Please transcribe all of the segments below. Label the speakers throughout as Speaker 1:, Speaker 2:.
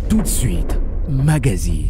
Speaker 1: Tout de suite, magazine.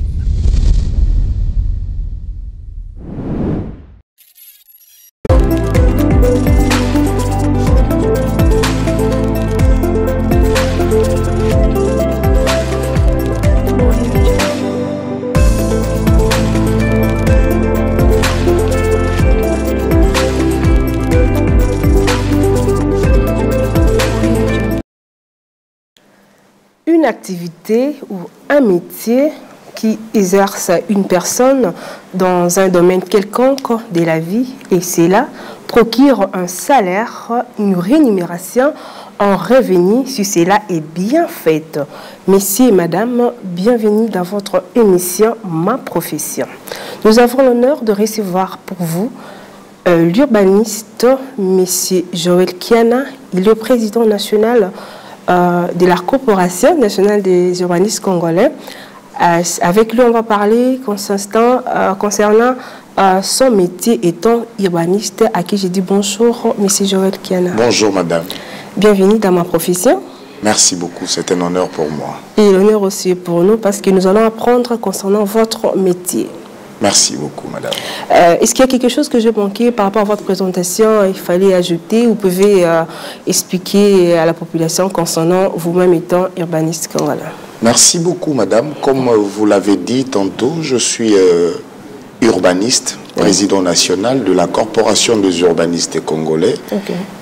Speaker 2: Une activité ou un métier qui exerce une personne dans un domaine quelconque de la vie et cela procure un salaire, une rémunération, un revenu si cela est bien fait. Messieurs et madame, bienvenue dans votre émission Ma Profession. Nous avons l'honneur de recevoir pour vous l'urbaniste, monsieur Joël Kiana, il est le président national de la Corporation nationale des urbanistes congolais. Avec lui, on va parler concernant son métier étant urbaniste, à qui je dis bonjour, monsieur Joël Kiana.
Speaker 3: Bonjour, madame.
Speaker 2: Bienvenue dans Ma Profession.
Speaker 3: Merci beaucoup, c'est un honneur pour moi.
Speaker 2: Et l'honneur aussi pour nous, parce que nous allons apprendre concernant votre métier.
Speaker 3: Merci beaucoup, madame.
Speaker 2: Est-ce qu'il y a quelque chose que j'ai manqué par rapport à votre présentation? Il fallait ajouter, vous pouvez expliquer à la population concernant vous-même étant urbaniste congolais.
Speaker 3: Merci beaucoup, madame. Comme vous l'avez dit tantôt, je suis urbaniste, président national de la Corporation des urbanistes congolais.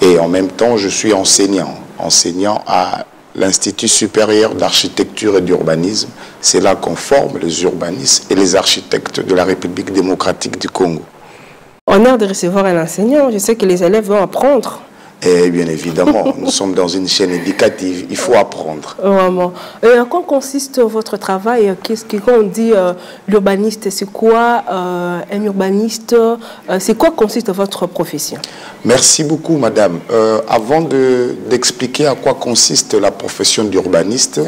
Speaker 3: Et en même temps, je suis enseignant à l'Institut supérieur d'architecture et d'urbanisme. C'est là qu'on forme les urbanistes et les architectes de la République démocratique du Congo.
Speaker 2: Honneur de recevoir un enseignant. Je sais que les élèves vont apprendre.
Speaker 3: Et bien évidemment, nous sommes dans une chaîne éducative, il faut apprendre.
Speaker 2: Vraiment. En quoi consiste votre travail? Quand on dit l'urbaniste, c'est quoi un urbaniste? C'est quoi consiste votre profession?
Speaker 3: Merci beaucoup, madame. Avant d'expliquer à quoi consiste la profession d'urbaniste,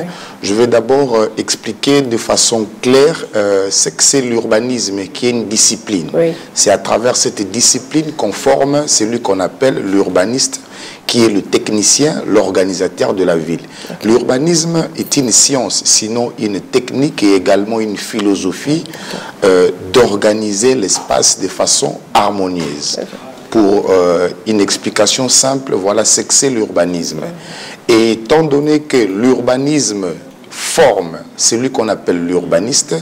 Speaker 3: je vais d'abord expliquer de façon claire ce que c'est l'urbanisme, qui est une discipline. C'est à travers cette discipline qu'on forme celui qu'on appelle l'urbaniste, qui est le technicien, l'organisateur de la ville. L'urbanisme est une science, sinon une technique et également une philosophie d'organiser l'espace de façon harmonieuse. Pour une explication simple, voilà ce que c'est l'urbanisme. Et étant donné que l'urbanisme forme celui qu'on appelle l'urbaniste,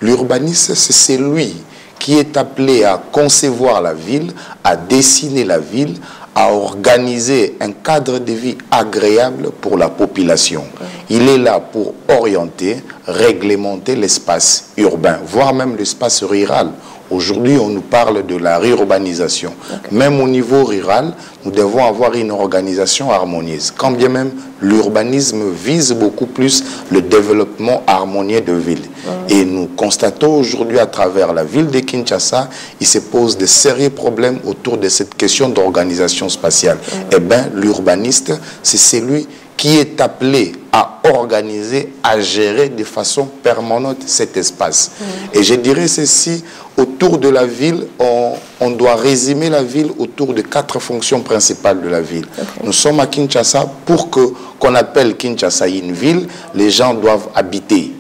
Speaker 3: l'urbaniste c'est celui qui est appelé à concevoir la ville, à dessiner la ville, à organiser un cadre de vie agréable pour la population. Il est là pour orienter, réglementer l'espace urbain, voire même l'espace rural. Aujourd'hui, on nous parle de la réurbanisation. Même au niveau rural, nous devons avoir une organisation harmonieuse. Quand bien même l'urbanisme vise beaucoup plus le développement harmonieux de villes. Et nous constatons aujourd'hui à travers la ville de Kinshasa, il se pose de sérieux problèmes autour de cette question d'organisation spatiale. Eh bien, l'urbaniste, c'est celui qui est appelé à organiser, à gérer de façon permanente cet espace. Et je dirais ceci, autour de la ville, on doit résumer la ville autour de 4 fonctions principales de la ville. Nous sommes à Kinshasa, pour qu'on appelle Kinshasa une ville, les gens doivent habiter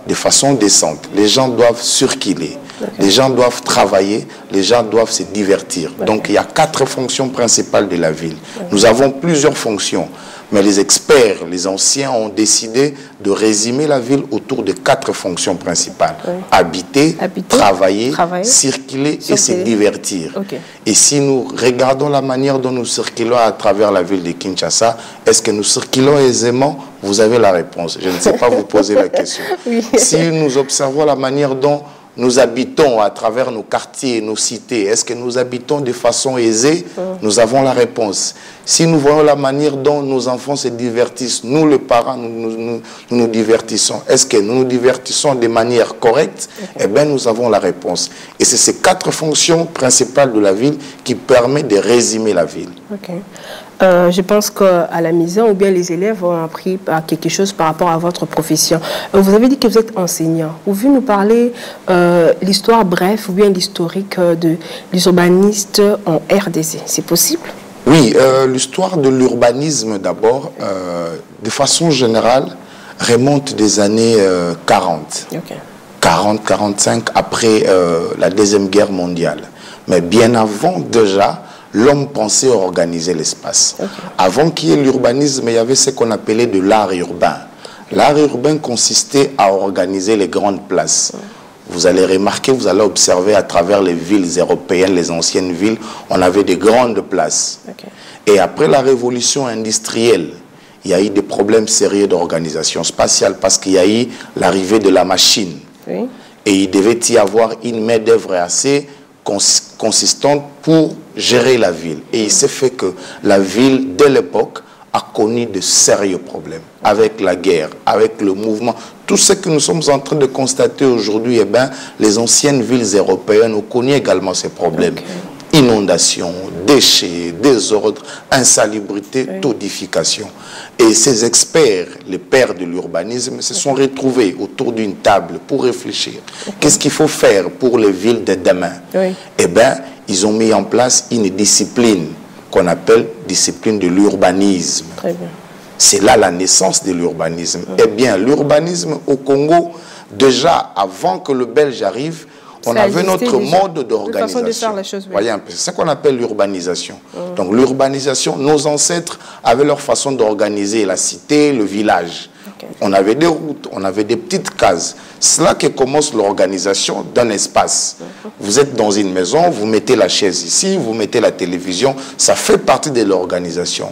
Speaker 3: de façon décente, les gens doivent circuler, les gens doivent travailler, les gens doivent se divertir. Donc il y a 4 fonctions principales de la ville. Nous avons plusieurs fonctions. Mais les experts, les anciens ont décidé de résumer la ville autour de 4 fonctions principales. Habiter, travailler, circuler et se divertir. Et si nous regardons la manière dont nous circulons à travers la ville de Kinshasa, est-ce que nous circulons aisément? Vous avez la réponse. Je ne sais pas vous poser la question. Si nous observons la manière dont nous habitons à travers nos quartiers, nos cités, est-ce que nous habitons de façon aisée? Nous avons la réponse. Si nous voyons la manière dont nos enfants se divertissent, nous les parents, nous nous divertissons, est-ce que nous nous divertissons de manière correcte? Eh bien, nous avons la réponse. Et c'est ces 4 fonctions principales de la ville qui permettent de résumer la ville.
Speaker 2: Je pense qu'à la maison, ou bien les élèves ont appris quelque chose par rapport à votre profession. Vous avez dit que vous êtes enseignant. Vous pouvez nous parler l'histoire bref ou bien l'historique des urbanistes en RDC? C'est possible?
Speaker 3: Oui, l'histoire de l'urbanisme d'abord, de façon générale, remonte des années 40.
Speaker 2: Okay.
Speaker 3: 40, 45, après la Deuxième Guerre mondiale. Mais bien avant déjà, l'homme pensait organiser l'espace. Okay. Avant qu'il y ait l'urbanisme, il y avait ce qu'on appelait de l'art urbain. L'art urbain consistait à organiser les grandes places. Vous allez remarquer, vous allez observer à travers les villes européennes, les anciennes villes, on avait des grandes places. Okay. Et après la révolution industrielle, il y a eu des problèmes sérieux d'organisation spatiale parce qu'il y a eu l'arrivée de la machine. Oui. Et il devait y avoir une main-d'œuvre assez consistante pour gérer la ville. Et il s'est fait que la ville, dès l'époque, a connu de sérieux problèmes avec la guerre, avec le mouvement. Tout ce que nous sommes en train de constater aujourd'hui, eh bien, les anciennes villes européennes ont connu également ces problèmes. Okay. Inondations, déchets, désordre, insalubrité, oui. Taudification. Et ces experts, les pères de l'urbanisme, se sont retrouvés autour d'une table pour réfléchir. Okay. Qu'est-ce qu'il faut faire pour les villes de demain? Oui. Eh bien, ils ont mis en place une discipline qu'on appelle discipline de l'urbanisme. C'est là la naissance de l'urbanisme. Oui. Eh bien, l'urbanisme au Congo, déjà avant que le Belge arrive, on avait notre mode d'organisation. Voyez un peu, c'est ce qu'on appelle l'urbanisation. Donc l'urbanisation, nos ancêtres avaient leur façon d'organiser la cité, le village. Okay. On avait des routes, on avait des petites cases. C'est là que commence l'organisation d'un espace. Vous êtes dans une maison, vous mettez la chaise ici, vous mettez la télévision, ça fait partie de l'organisation.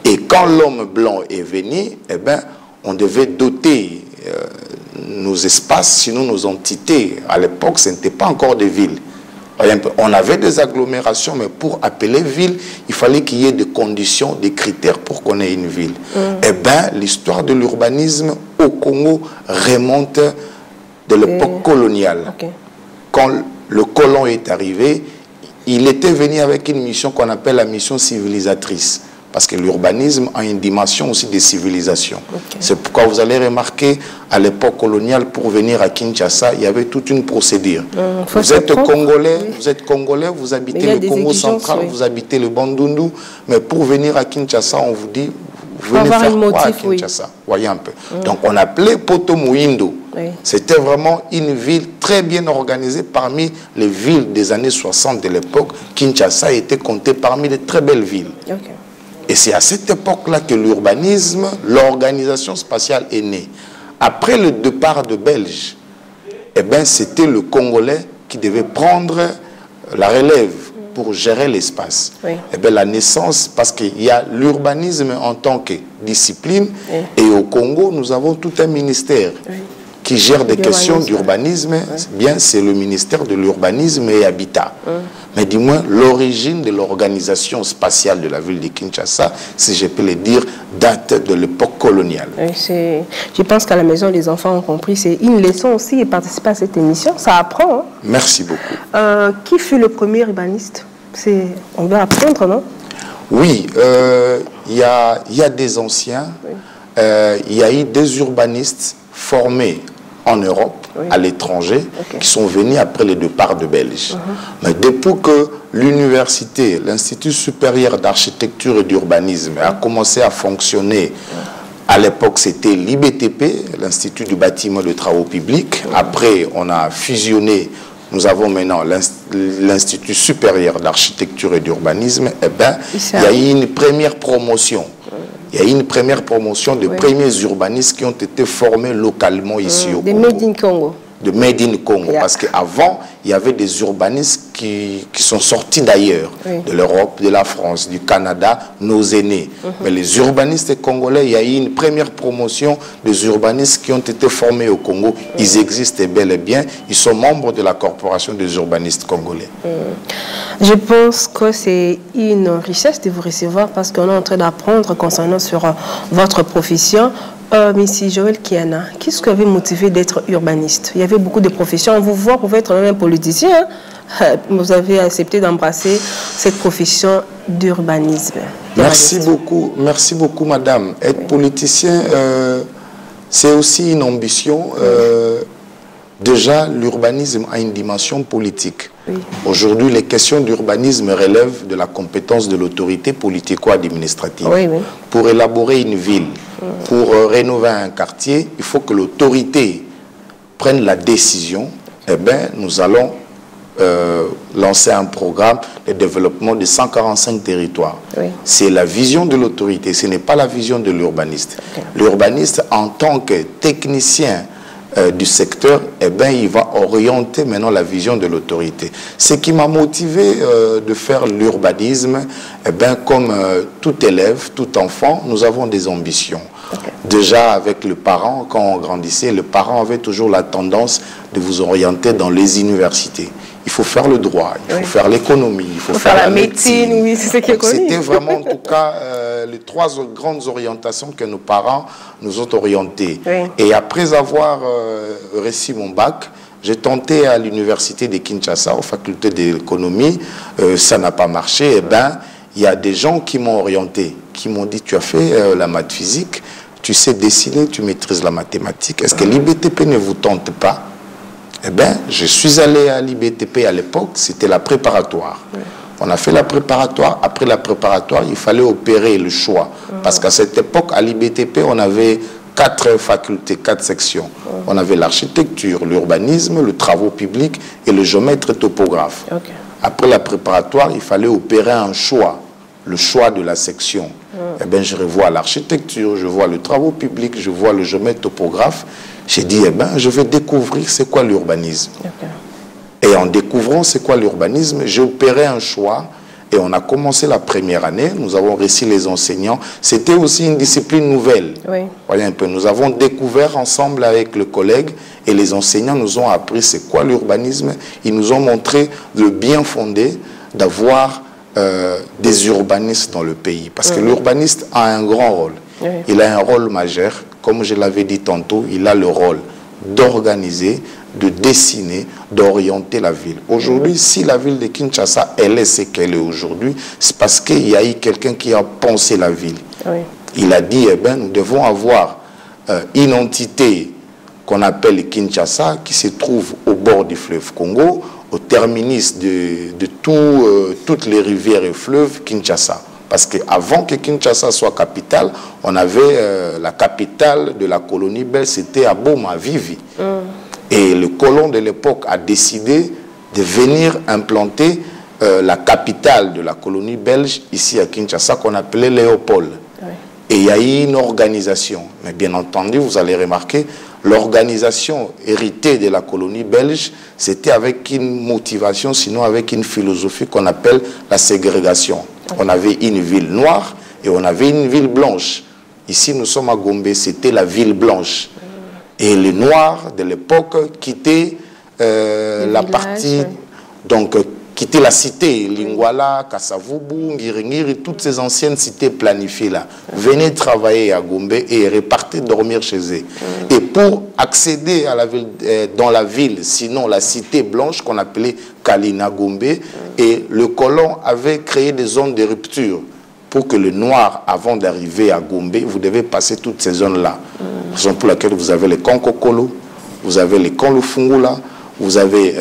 Speaker 3: Et quand l'homme blanc est venu, eh ben, on devait doter nos espaces, sinon nos entités. À l'époque, ce n'était pas encore des villes. On avait des agglomérations, mais pour appeler ville, il fallait qu'il y ait des conditions, des critères pour qu'on ait une ville. Eh bien, l'histoire de l'urbanisme au Congo remonte de l'époque coloniale. Okay. Quand le colon est arrivé, il était venu avec une mission qu'on appelle la mission civilisatrice. Parce que l'urbanisme a une dimension aussi de civilisation. Okay. C'est pourquoi vous allez remarquer, à l'époque coloniale, pour venir à Kinshasa, il y avait toute une procédure. Vous êtes Congolais, oui. Vous êtes Congolais, vous habitez le Congo central, oui. Vous habitez le Bandundu, mais pour venir à Kinshasa, on vous dit, vous venez faire quoi à Kinshasa? Oui. Voyez un peu. Donc on appelait Poto Muindo. Oui. C'était vraiment une ville très bien organisée parmi les villes des années 60 de l'époque. Kinshasa était comptée parmi les très belles villes. Okay. Et c'est à cette époque-là que l'urbanisme, l'organisation spatiale est née. Après le départ de Belges, eh ben, c'était le Congolais qui devait prendre la relève pour gérer l'espace. Oui. Eh ben, la naissance, parce qu'il y a l'urbanisme en tant que discipline, oui. Et au Congo, nous avons tout un ministère. Oui. Qui gère des questions d'urbanisme, bien c'est le ministère de l'urbanisme et habitat. Mais du moins, l'origine de l'organisation spatiale de la ville de Kinshasa, si je peux le dire, date de l'époque coloniale.
Speaker 2: Je pense qu'à la maison, les enfants ont compris. C'est une leçon aussi de participer à cette émission. Ça apprend. Hein?
Speaker 3: Merci beaucoup.
Speaker 2: Qui fut le premier urbaniste? On doit apprendre, non?
Speaker 3: Oui, il y a des anciens, oui. Il y a eu des urbanistes formés en Europe, oui. À l'étranger, okay. Qui sont venus après le départ de Belges. Mais depuis que l'université, l'Institut supérieur d'architecture et d'urbanisme a commencé à fonctionner, à l'époque c'était l'IBTP, l'Institut du bâtiment de travaux publics. Après, on a fusionné, nous avons maintenant l'Institut supérieur d'architecture et d'urbanisme. Eh bien, il y a eu une première promotion. Il y a eu une première promotion de premiers urbanistes qui ont été formés localement ici au Congo.
Speaker 2: De Made in Congo.
Speaker 3: De Made in Congo. Yeah. Parce qu'avant, il y avait des urbanistes qui sont sortis d'ailleurs, de l'Europe, de la France, du Canada, nos aînés. Mais les urbanistes congolais, il y a eu une première promotion des urbanistes qui ont été formés au Congo. Ils existent bel et bien. Ils sont membres de la corporation des urbanistes congolais.
Speaker 2: Je pense que c'est une richesse de vous recevoir parce qu'on est en train d'apprendre concernant sur votre profession. Monsieur Joël Kiana, qu'est-ce qui avait motivé d'être urbaniste? Il y avait beaucoup de professions. On vous voit, vous pouvez être même politicien. Vous avez accepté d'embrasser cette profession d'urbanisme.
Speaker 3: Merci beaucoup, madame. Être politicien, c'est aussi une ambition. Déjà, l'urbanisme a une dimension politique.
Speaker 2: Oui.
Speaker 3: Aujourd'hui, les questions d'urbanisme relèvent de la compétence de l'autorité politico-administrative.
Speaker 2: Oui, oui.
Speaker 3: Pour élaborer une ville, pour rénover un quartier, il faut que l'autorité prenne la décision. Eh bien, nous allons lancer un programme de développement de 145 territoires.
Speaker 2: Oui.
Speaker 3: C'est la vision de l'autorité, ce n'est pas la vision de l'urbaniste.
Speaker 2: Okay.
Speaker 3: L'urbaniste, en tant que technicien du secteur, eh bien, il va orienter maintenant la vision de l'autorité. Ce qui m'a motivé de faire l'urbanisme, eh bien, comme tout élève, tout enfant, nous avons des ambitions. Okay. Déjà, avec le parent, quand on grandissait, le parent avait toujours la tendance de vous orienter dans les universités. Il faut faire le droit, il faut faire l'économie, il faut faire la médecine.
Speaker 2: Oui, c'est ce qui est connu.
Speaker 3: C'était vraiment, en tout cas, les trois grandes orientations que nos parents nous ont orientés. Oui. Et après avoir réussi mon bac, j'ai tenté à l'université de Kinshasa, aux facultés d'économie. Ça n'a pas marché. Eh bien, il y a des gens qui m'ont orienté, qui m'ont dit, tu as fait la maths physique, tu sais dessiner, tu maîtrises la mathématique. Est-ce que l'IBTP ne vous tente pas? Eh bien, je suis allé à l'IBTP à l'époque, c'était la préparatoire. Oui. On a fait la préparatoire. Après la préparatoire, il fallait opérer le choix. Parce qu'à cette époque, à l'IBTP, on avait 4 facultés, 4 sections. On avait l'architecture, l'urbanisme, le travaux publics et le géomètre et topographe. Okay. Après la préparatoire, il fallait opérer un choix, le choix de la section. Eh bien, je revois l'architecture, je vois le travaux publics, je vois le géomètre topographe. J'ai dit, eh bien, je vais découvrir c'est quoi l'urbanisme. Okay. Et en découvrant c'est quoi l'urbanisme, j'ai opéré un choix et on a commencé la première année. Nous avons réussi les enseignants. C'était aussi une discipline nouvelle. Oui. Voyez un peu, nous avons découvert ensemble avec le collègue et les enseignants nous ont appris c'est quoi l'urbanisme. Ils nous ont montré le bien fondé d'avoir des urbanistes dans le pays. Parce que l'urbaniste a un grand rôle. Oui. Il a un rôle majeur. Comme je l'avais dit tantôt, il a le rôle d'organiser, de dessiner, d'orienter la ville. Aujourd'hui, si la ville de Kinshasa, elle est ce qu'elle est aujourd'hui, c'est parce qu'il y a eu quelqu'un qui a pensé la ville. Oui. Il a dit, eh bien, nous devons avoir une entité qu'on appelle Kinshasa, qui se trouve au bord du fleuve Congo, au terminus de toutes les rivières et fleuves Kinshasa. Parce qu'avant que Kinshasa soit capitale, on avait la capitale de la colonie belge, c'était à Boma-Vivi. Et le colon de l'époque a décidé de venir implanter la capitale de la colonie belge ici à Kinshasa, qu'on appelait Léopold. Oui. Et il y a eu une organisation. Mais bien entendu, vous allez remarquer, l'organisation héritée de la colonie belge, c'était avec une motivation, sinon avec une philosophie qu'on appelle la ségrégation. On avait une ville noire et on avait une ville blanche. Ici, nous sommes à Gombe, c'était la ville blanche. Et les Noirs de l'époque quittaient la partie, donc quittaient la cité, Lingwala, Kassavubu, Ngiringiri, toutes ces anciennes cités planifiées là. Venaient travailler à Gombe et repartaient dormir chez eux. Et pour accéder à la ville, dans la ville, sinon la cité blanche qu'on appelait Kalina Gombe, et le colon avait créé des zones de rupture pour que le noir, avant d'arriver à Gombe, vous devez passer toutes ces zones-là. Raison pour laquelle vous avez les Konkokolo, vous avez les Konlufungula, vous avez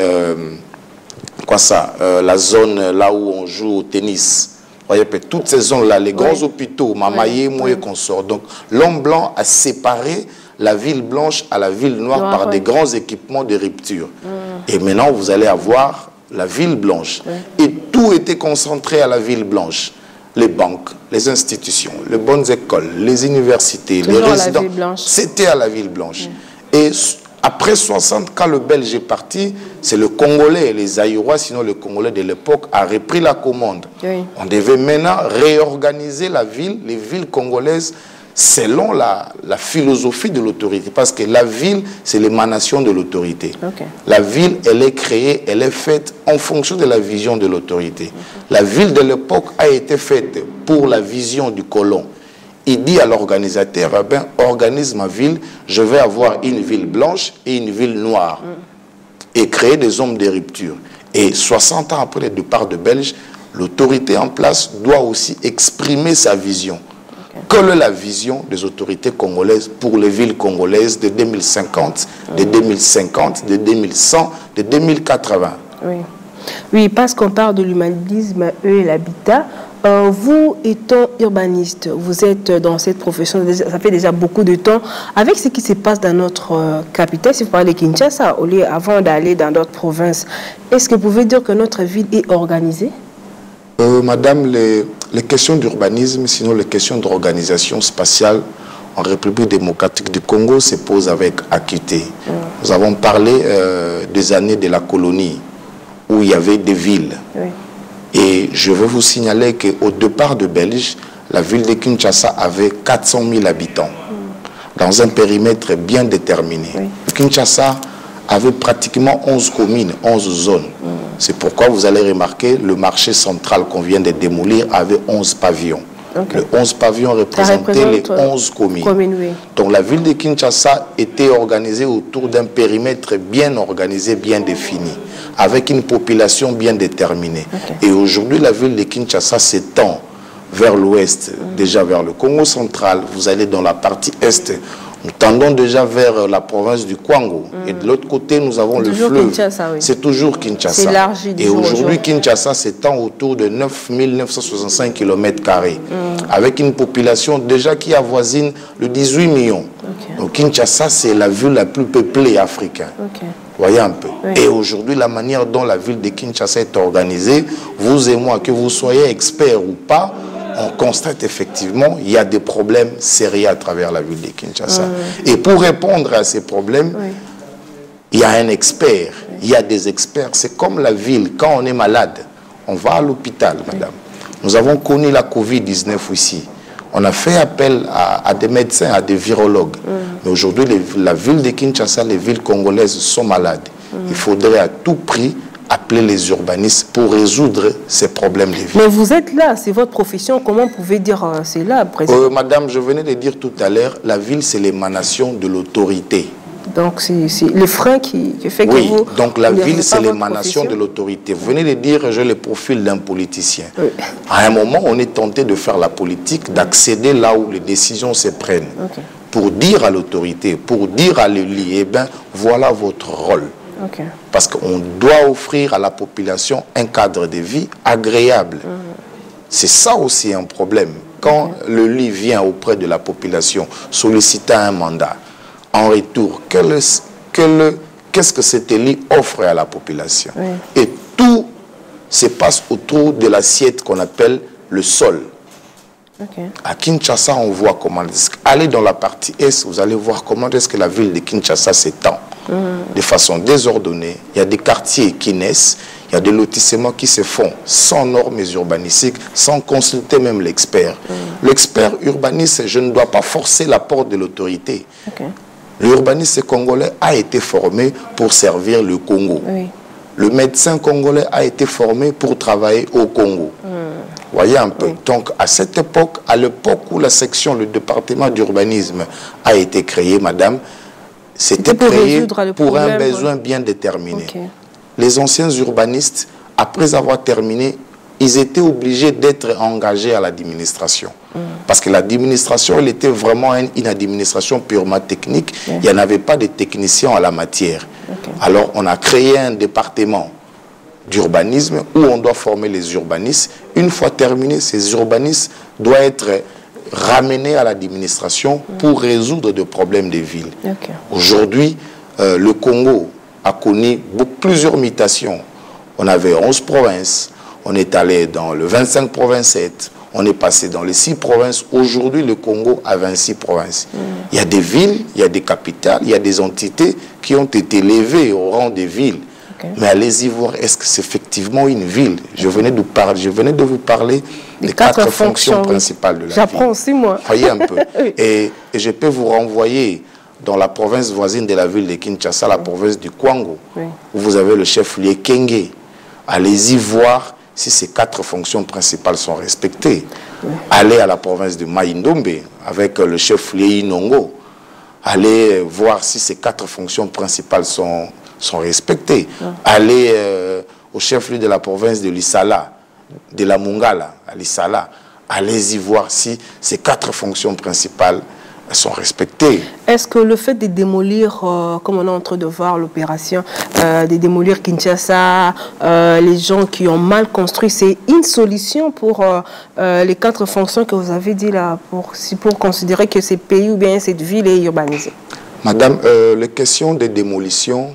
Speaker 3: la zone là où on joue au tennis. Voyez, toutes ces zones-là, les grands hôpitaux, Mamaye, Moué, consort. Donc l'homme blanc a séparé la ville blanche à la ville noire par des grands équipements de rupture. Et maintenant, vous allez avoir la ville blanche. Et tout était concentré à la ville blanche. Les banques, les institutions, les bonnes écoles, les universités, les résidents. C'était à la ville blanche. Et après 60, quand le Belge est parti, c'est le Congolais, les Aïrois, sinon le Congolais de l'époque, a repris la commande. On devait maintenant réorganiser la ville, les villes congolaises, selon la philosophie de l'autorité. Parce que la ville, c'est l'émanation de l'autorité. La ville, elle est créée, elle est faite en fonction de la vision de l'autorité. La ville de l'époque a été faite pour la vision du colon. Il dit à l'organisateur, eh bien, organise ma ville, je vais avoir une ville blanche et une ville noire. Et créer des hommes de rupture. Et 60 ans après le départ de Belge, l'autorité en place doit aussi exprimer sa vision. Quelle est la vision des autorités congolaises pour les villes congolaises de 2050, de 2050, de 2100, de 2080?
Speaker 2: Oui. Oui, parce qu'on parle de l'humanisme et l'habitat. Vous étant urbaniste, vous êtes dans cette profession, ça fait déjà beaucoup de temps. Avec ce qui se passe dans notre capitale, si vous parlez de Kinshasa, avant d'aller dans d'autres provinces, est-ce que vous pouvez dire que notre ville est organisée?
Speaker 3: Madame, les questions d'urbanisme, sinon les questions d'organisation spatiale en République démocratique du Congo se posent avec acuité. Nous avons parlé des années de la colonie où il y avait des villes. Oui. Et je veux vous signaler qu'au départ de Belge, la ville de Kinshasa avait 400 000 habitants dans un périmètre bien déterminé. Oui. Kinshasa avait pratiquement 11 communes, 11 zones. C'est pourquoi vous allez remarquer le marché central qu'on vient de démolir avait 11 pavillons. Okay. Les 11 pavillons représentaient les 11 communes. Oui. Donc la ville de Kinshasa était organisée autour d'un périmètre bien organisé, bien défini, avec une population bien déterminée. Okay. Et aujourd'hui, la ville de Kinshasa s'étend vers l'ouest, déjà vers le Congo central. Vous allez dans la partie est. Nous tendons déjà vers la province du Kwango. Et de l'autre côté, nous avons le fleuve. Oui. C'est toujours Kinshasa. C'est large. Et aujourd'hui, Kinshasa s'étend autour de 9 965 km², avec une population déjà qui avoisine le 18 millions. Okay. Donc Kinshasa, c'est la ville la plus peuplée africaine. Okay. Voyez un peu. Oui. Et aujourd'hui, la manière dont la ville de Kinshasa est organisée, vous et moi, que vous soyez experts ou pas, on constate effectivement qu'il y a des problèmes sérieux à travers la ville de Kinshasa. Et pour répondre à ces problèmes, il y a un expert, il y a des experts. C'est comme la ville, quand on est malade, on va à l'hôpital, madame. Nous avons connu la Covid-19 ici. On a fait appel à des médecins, à des virologues. Mais aujourd'hui, la ville de Kinshasa, les villes congolaises sont malades. Il faudrait à tout prix appeler les urbanistes pour résoudre ces problèmes de vie.
Speaker 2: Mais vous êtes là, c'est votre profession, comment vous pouvez dire c'est là, président?
Speaker 3: Madame, je venais de dire tout à l'heure, la ville c'est l'émanation de l'autorité.
Speaker 2: Donc c'est le frein qui fait que vous...
Speaker 3: Oui, donc la ville c'est l'émanation de l'autorité. Vous venez de dire, j'ai le profil d'un politicien. Oui. À un moment, on est tenté de faire la politique, d'accéder là où les décisions se prennent. Okay. Pour dire à l'autorité, pour dire à l'élite, eh bien, voilà votre rôle. Okay. Parce qu'on doit offrir à la population un cadre de vie agréable. C'est ça aussi un problème. Quand le lit vient auprès de la population solliciter un mandat, en retour, qu'est-ce que cet élu offre à la population? Et tout se passe autour de l'assiette qu'on appelle le sol. À Kinshasa, on voit comment... Allez dans la partie est, vous allez voir comment est-ce que la ville de Kinshasa s'étend. De façon désordonnée. Il y a des quartiers qui naissent, il y a des lotissements qui se font sans normes urbanistiques, sans consulter même l'expert. L'expert urbaniste, je ne dois pas forcer la porte de l'autorité. L'urbaniste congolais a été formé pour servir le Congo. Le médecin congolais a été formé pour travailler au Congo. Voyez un peu. Donc, à cette époque, à l'époque où la section, le département d'urbanisme a été créé, madame, c'était créé pour un besoin bien déterminé. Les anciens urbanistes, après avoir terminé, ils étaient obligés d'être engagés à l'administration. Parce que l'administration, elle était vraiment une administration purement technique. Il n'y en avait pas de techniciens à la matière. Alors, on a créé un département d'urbanisme où on doit former les urbanistes. Une fois terminé, ces urbanistes doivent être ramenés à l'administration pour résoudre des problèmes des villes. Aujourd'hui, le Congo a connu plusieurs mutations. On avait 11 provinces, on est allé dans le 25 provinces 7, on est passé dans les 6 provinces. Aujourd'hui, le Congo a 26 provinces. Il y a des villes, il y a des capitales, il y a des entités qui ont été élevées au rang des villes. Mais allez-y voir, est-ce que c'est effectivement une ville? Je venais de vous parler des 4 fonctions principales de la ville.
Speaker 2: J'apprends aussi, moi.
Speaker 3: Voyez un peu. Et je peux vous renvoyer dans la province voisine de la ville de Kinshasa, la province du Kwango, où vous avez le chef-lieu Kenge. Allez-y voir si ces 4 fonctions principales sont respectées. Allez à la province de Mai-Ndombe avec le chef-lieu Inongo. Allez voir si ces 4 fonctions principales sont respectés. Allez au chef-lieu de la province de Lissala, de la Mongala, à Lissala. Allez-y voir si ces 4 fonctions principales elles sont respectées.
Speaker 2: Est-ce que le fait de démolir, comme on est en train de voir l'opération, de démolir Kinshasa, les gens qui ont mal construit, c'est une solution pour les 4 fonctions que vous avez dit là, pour considérer que ce pays ou bien cette ville est urbanisée?
Speaker 3: Madame, les questions de démolition,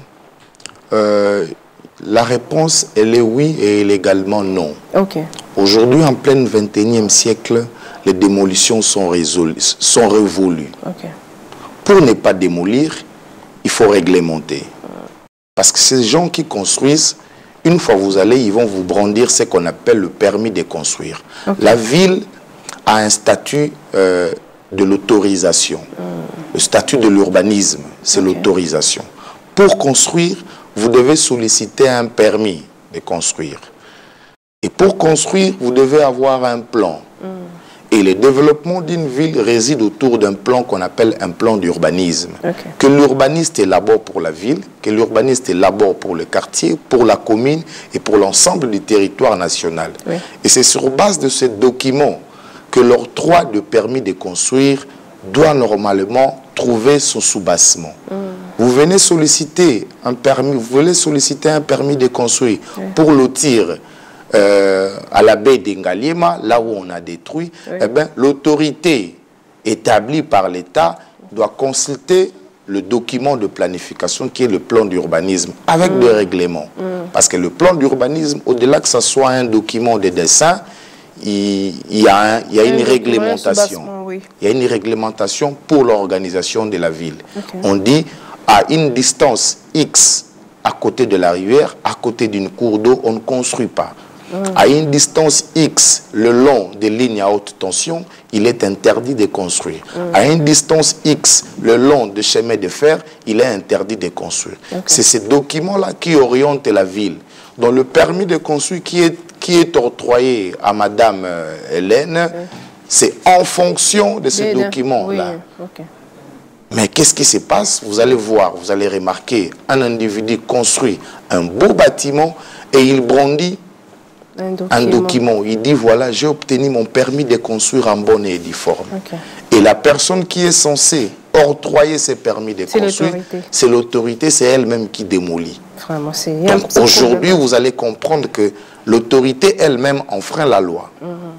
Speaker 3: la réponse, elle est oui et elle est également non.
Speaker 2: Okay.
Speaker 3: Aujourd'hui, en plein 21e siècle, les démolitions sont révolues.
Speaker 2: Okay.
Speaker 3: Pour ne pas démolir, il faut réglementer. Parce que ces gens qui construisent, une fois vous allez, ils vont vous brandir ce qu'on appelle le permis de construire. Okay. La ville a un statut de l'autorisation. Le statut de l'urbanisme, c'est l'autorisation. Pour construire, vous devez solliciter un permis de construire. Et pour construire, vous devez avoir un plan. Et le développement d'une ville réside autour d'un plan qu'on appelle un plan d'urbanisme. Que l'urbaniste élabore pour la ville, que l'urbaniste élabore pour le quartier, pour la commune et pour l'ensemble du territoire national. Et c'est sur base de ce document que l'octroi de permis de construire doit normalement trouver son soubassement. Vous venez solliciter un permis, de construire pour lotir à la baie d'Engaliema, là où on a détruit, eh bien, l'autorité établie par l'État doit consulter le document de planification qui est le plan d'urbanisme avec des règlements. Parce que le plan d'urbanisme, au-delà que ce soit un document de dessin, il y a une réglementation. Il y a une réglementation pour l'organisation de la ville. On dit à une distance X à côté de la rivière, à côté d'une cour d'eau, on ne construit pas. À une distance X, le long des lignes à haute tension, il est interdit de construire. À une distance X, le long des chemins de fer, il est interdit de construire. C'est ces documents-là qui orientent la ville. Donc le permis de construire qui est octroyé à Madame Hélène, c'est en fonction de ces documents-là. Mais qu'est-ce qui se passe? Vous allez voir, vous allez remarquer, un individu construit un beau bâtiment et il brandit un document. Il dit, voilà, j'ai obtenu mon permis de construire en bonne et due forme. Et la personne qui est censée octroyer ces permis de construire, c'est l'autorité, c'est elle-même qui démolit. Aujourd'hui, vous allez comprendre que l'autorité elle-même enfreint la loi.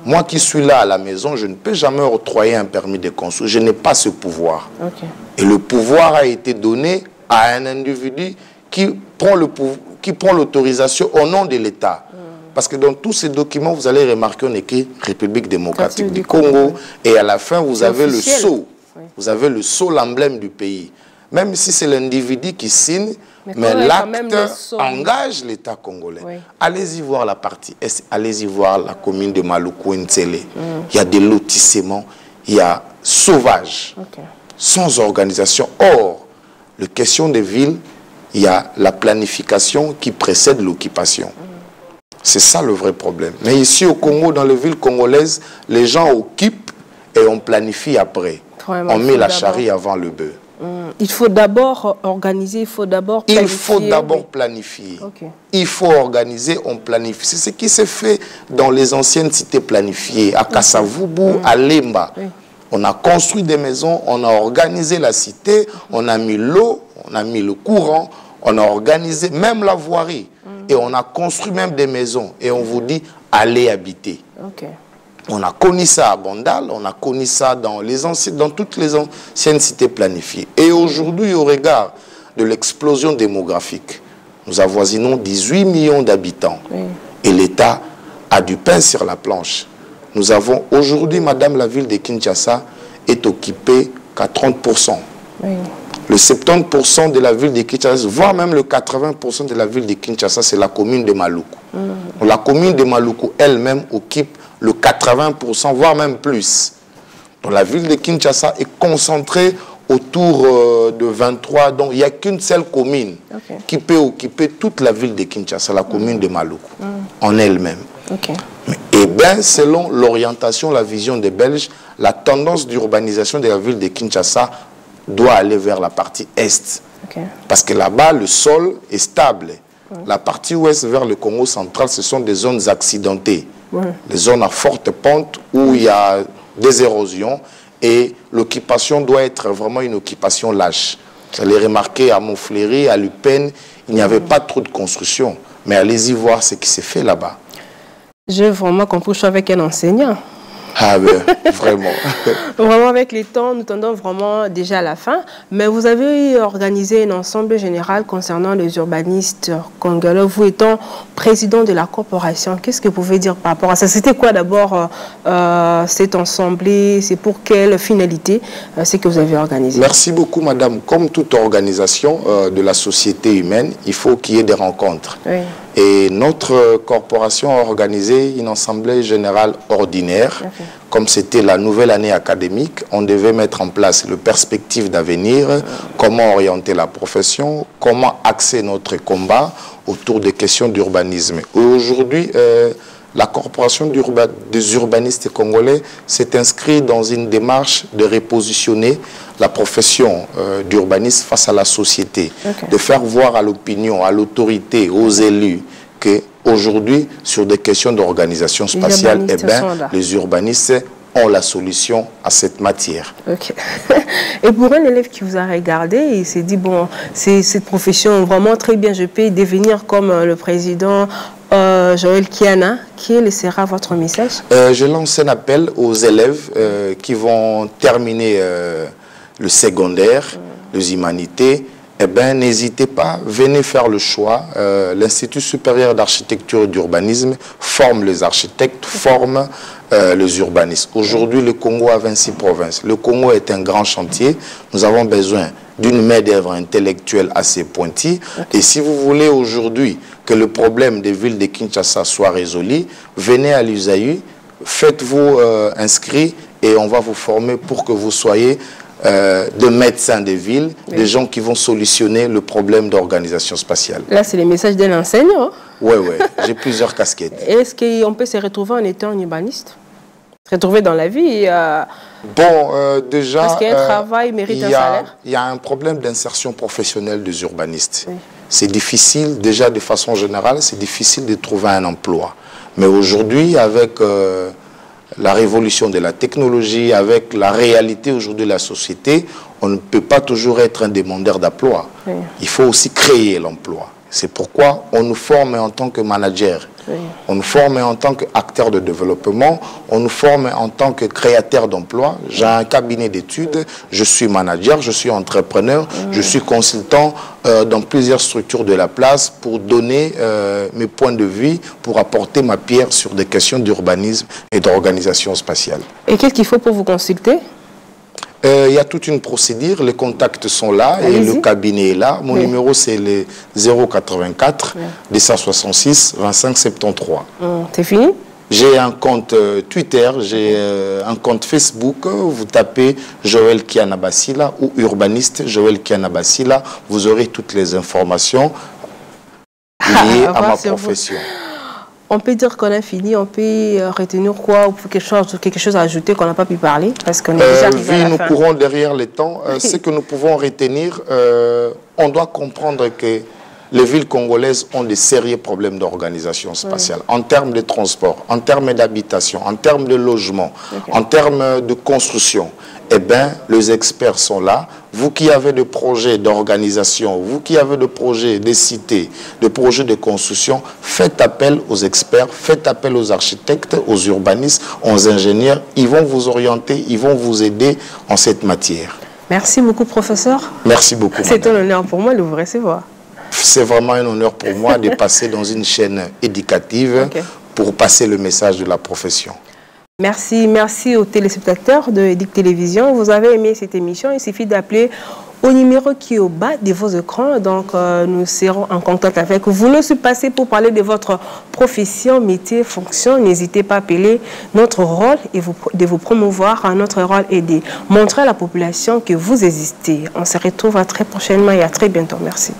Speaker 3: Moi qui suis là à la maison, je ne peux jamais octroyer un permis de construire. Je n'ai pas ce pouvoir. Et le pouvoir a été donné à un individu qui prend l'autorisation au nom de l'État. Parce que dans tous ces documents, vous allez remarquer, on écrit République démocratique du Congo. Et à la fin, vous avez le sceau. Vous avez le sceau, l'emblème du pays. Même si c'est l'individu qui signe, mais l'acte engage l'État congolais. Allez-y voir la partie Est, allez-y voir la commune de Maluku-Ntsele. Il y a des lotissements, il y a sauvage, sans organisation. Or, la question des villes, il y a la planification qui précède l'occupation. C'est ça le vrai problème. Mais ici au Congo, dans les villes congolaises, les gens occupent et on planifie après. On met la charrie avant le bœuf.
Speaker 2: Il faut d'abord organiser, il faut d'abord planifier.
Speaker 3: Il faut d'abord planifier. Il faut organiser, on planifie. C'est ce qui s'est fait dans les anciennes cités planifiées, à Kassavubu, à Lemba. On a construit des maisons, on a organisé la cité, on a mis l'eau, on a mis le courant, on a organisé même la voirie. Et on a construit même des maisons. Et on vous dit, allez habiter. On a connu ça à Bandal, on a connu ça dans toutes les anciennes cités planifiées. Et aujourd'hui, au regard de l'explosion démographique, nous avoisinons 18 millions d'habitants. Et l'État a du pain sur la planche. Nous avons aujourd'hui, madame, la ville de Kinshasa est occupée qu'à 30%. Le 70% de la ville de Kinshasa, voire même le 80% de la ville de Kinshasa, c'est la commune de Maluku. La commune de Maluku elle-même occupe le 80%, voire même plus. Donc la ville de Kinshasa est concentrée autour de 23. Donc il n'y a qu'une seule commune qui peut occuper toute la ville de Kinshasa, la commune de Maluku, en elle-même. Et bien, selon l'orientation, la vision des Belges, la tendance d'urbanisation de la ville de Kinshasa doit aller vers la partie est. Parce que là-bas, le sol est stable. La partie ouest vers le Congo central, ce sont des zones accidentées. Des zones à forte pente où il y a des érosions. Et l'occupation doit être vraiment une occupation lâche. Vous allez remarquer à Montfleury, à Lupin, il n'y avait pas trop de construction. Mais allez-y voir ce qui s'est fait là-bas.
Speaker 2: J'ai vraiment compris, je suis avec un enseignant.
Speaker 3: Ah ben, vraiment.
Speaker 2: Vraiment, avec les temps, nous tendons vraiment déjà à la fin. Mais vous avez organisé un ensemble général concernant les urbanistes congolais. Vous étant président de la corporation, qu'est-ce que vous pouvez dire par rapport à ça? C'était quoi d'abord cette assemblée? C'est pour quelle finalité c'est que vous avez organisé?
Speaker 3: Merci beaucoup, madame. Comme toute organisation de la société humaine, il faut qu'il y ait des rencontres.
Speaker 2: Oui.
Speaker 3: Et notre corporation a organisé une assemblée générale ordinaire. Okay. Comme c'était la nouvelle année académique, on devait mettre en place le perspective d'avenir, comment orienter la profession, comment axer notre combat autour des questions d'urbanisme. Aujourd'hui, la corporation des urbanistes congolais s'est inscrite dans une démarche de repositionner la profession d'urbaniste face à la société, okay. De faire voir à l'opinion, à l'autorité, aux élus qu'aujourd'hui, sur des questions d'organisation spatiale, les urbanistes ont la solution à cette matière.
Speaker 2: Okay. Et pour un élève qui vous a regardé, il s'est dit, bon, c'est cette profession vraiment très bien, je peux devenir comme le président Joël Kiana. Quel sera votre message?
Speaker 3: Je lance un appel aux élèves qui vont terminer le secondaire, les humanités. Eh bien, n'hésitez pas, venez faire le choix. L'Institut supérieur d'architecture et d'urbanisme forme les architectes, forme les urbanistes. Aujourd'hui, le Congo a 26 provinces. Le Congo est un grand chantier. Nous avons besoin d'une main-d'œuvre intellectuelle assez pointue. Okay. Et si vous voulez aujourd'hui que le problème des villes de Kinshasa soit résolu, venez à l'USAID, faites-vous inscrire et on va vous former pour que vous soyez de médecins des villes, oui. Des gens qui vont solutionner le problème d'organisation spatiale.
Speaker 2: Là, c'est le message d'un enseignant.
Speaker 3: Oui, oui, j'ai plusieurs casquettes.
Speaker 2: Est-ce qu'on peut se retrouver en étant un urbaniste? Se retrouver dans la vie
Speaker 3: Bon, déjà...
Speaker 2: Parce qu'un travail mérite un salaire.
Speaker 3: Il y a un problème d'insertion professionnelle des urbanistes. Oui. C'est difficile, déjà de façon générale, c'est difficile de trouver un emploi. Mais aujourd'hui, avec... la révolution de la technologie, avec la réalité aujourd'hui de la société, on ne peut pas toujours être un demandeur d'emploi. Oui. Il faut aussi créer l'emploi. C'est pourquoi on nous forme en tant que manager, oui. On nous forme en tant qu'acteur de développement, on nous forme en tant que créateur d'emploi. J'ai un cabinet d'études, je suis manager, je suis entrepreneur, je suis consultant dans plusieurs structures de la place pour donner mes points de vue, pour apporter ma pierre sur des questions d'urbanisme et d'organisation spatiale.
Speaker 2: Et qu'est-ce qu'il faut pour vous consulter?
Speaker 3: Il y a toute une procédure, les contacts sont là et le cabinet est là. Mon numéro, c'est le 084 266 25 73.
Speaker 2: C'est fini?
Speaker 3: J'ai un compte Twitter, j'ai un compte Facebook. Vous tapez Joël Kiana Basila ou urbaniste Joël Kiana Basila. Vous aurez toutes les informations liées à ma profession.
Speaker 2: On peut dire qu'on a fini, on peut retenir quoi ou quelque chose à ajouter qu'on n'a pas pu parler parce qu'on est déjà arrivé à la
Speaker 3: fin. Nous courons derrière les temps. Ce que nous pouvons retenir, on doit comprendre que les villes congolaises ont de sérieux problèmes d'organisation spatiale, en termes de transport, en termes d'habitation, en termes de logement, en termes de construction. Eh bien, les experts sont là. Vous qui avez des projets d'organisation, vous qui avez des projets de cités, des projets de construction, faites appel aux experts, faites appel aux architectes, aux urbanistes, aux ingénieurs. Ils vont vous orienter, ils vont vous aider en cette matière.
Speaker 2: Merci beaucoup, professeur.
Speaker 3: Merci beaucoup.
Speaker 2: C'est un honneur pour moi de vous recevoir.
Speaker 3: C'est vraiment un honneur pour moi de passer dans une chaîne éducative pour passer le message de la profession.
Speaker 2: Merci, merci aux téléspectateurs de EDIC Télévision. Vous avez aimé cette émission, il suffit d'appeler au numéro qui est au bas de vos écrans. Donc, nous serons en contact avec vous. Vous le passez pour parler de votre profession, métier, fonction. N'hésitez pas à appeler. Notre rôle est de vous promouvoir. Notre rôle est de montrer à la population que vous existez. On se retrouve très prochainement et à très bientôt. Merci.